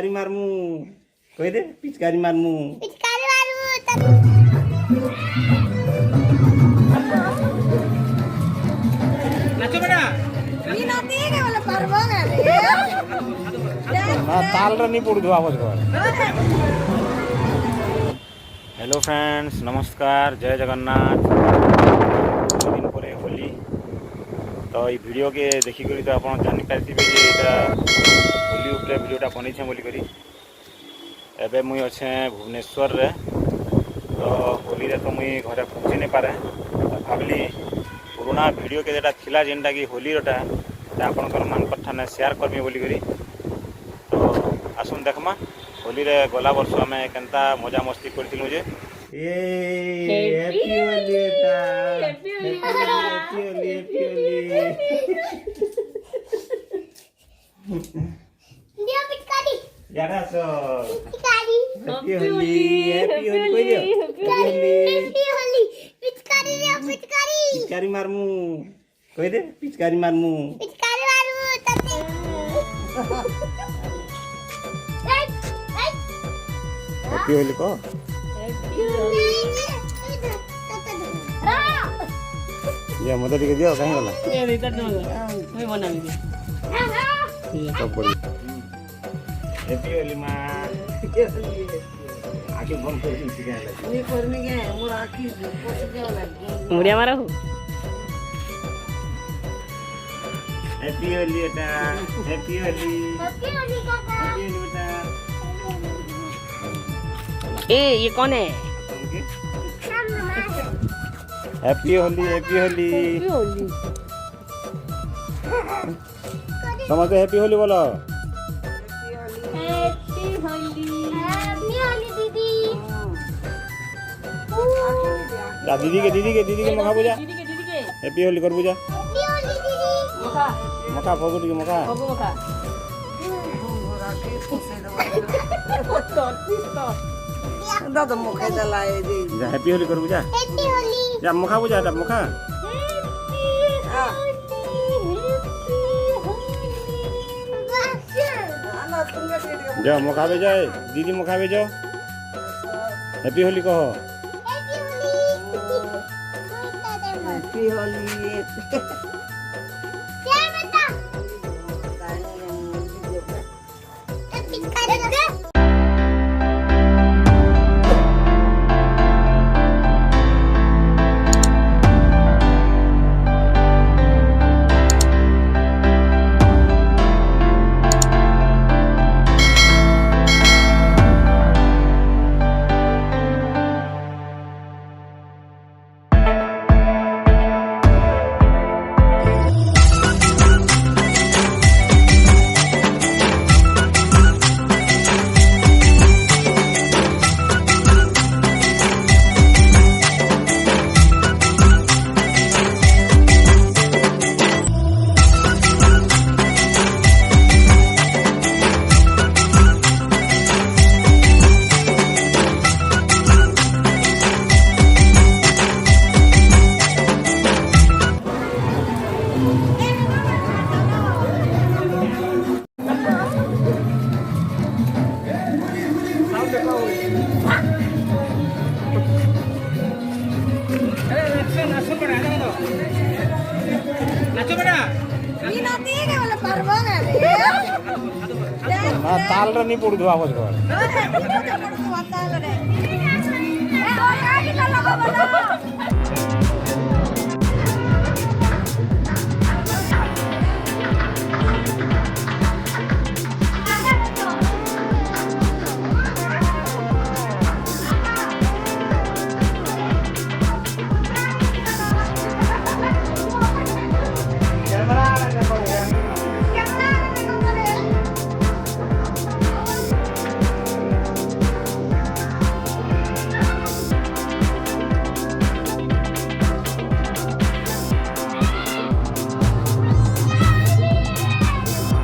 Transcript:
पिचकारी मारमु कह दे पिचकारी मारमु नाचो बेटा ताल रे नहीं पड़ू आवाज कर। हेलो फ्रेंड्स नमस्कार जय जगन्नाथ। दिन पर होली तो ये वीडियो के देखिक तो आप जानी पारे होली उपरे वीडियोटा बनईछे बोलिक एबे मुई अच्छे भुवनेश्वर रे तो होली रे तो मुई घरे पहुँची नहीं पारे तो भावली पुराना वीडियो के जेटा थिला जेनटा कि होली रोटा आपनकर मानकर ठाने शेयर करमी बोलिक तो आसुन देखमा होली रे गला वर्ष आम केनता मजा मस्ती करथिलु जे हैप्पी होली बेटा हैप्पी होली दिया पिचकारी यारा सो पिचकारी हैप्पी होली कोई दियो हैप्पी होली पिचकारी रे पिचकारी मारमु कह दे पिचकारी मारमु तते हैप्पी होली को ये मत ଟିକେ दियो कहीं गला ए नहीं कर दो मैं बना भी सब बढ़िया हैप्पी होली मां आके बम कर दी सिखा लगी ये कर में गए मोर आखी पोछ के लगी मुड़िया मारो हैप्पी होली बेटा हैप्पी होली काका हैप्पी होली बेटा। ए ये कौन है? हैप्पी होली समझते हैप्पी होली बोलो हैप्पी होली दीदी या दीदी के मखा पूजा हैप्पी होली कर पूजा मखा फगुटी के मखा दादा मुखे जलाए दे जा हैप्पी होली कर पूजा जा मखा पूजा जा मखा जा मखा बे जाए दीदी मखा बे जाओ हैप्पी होली कहो हैप्पी होली नाचो बेटा ताल रे नहीं पड़ू आवाज कर।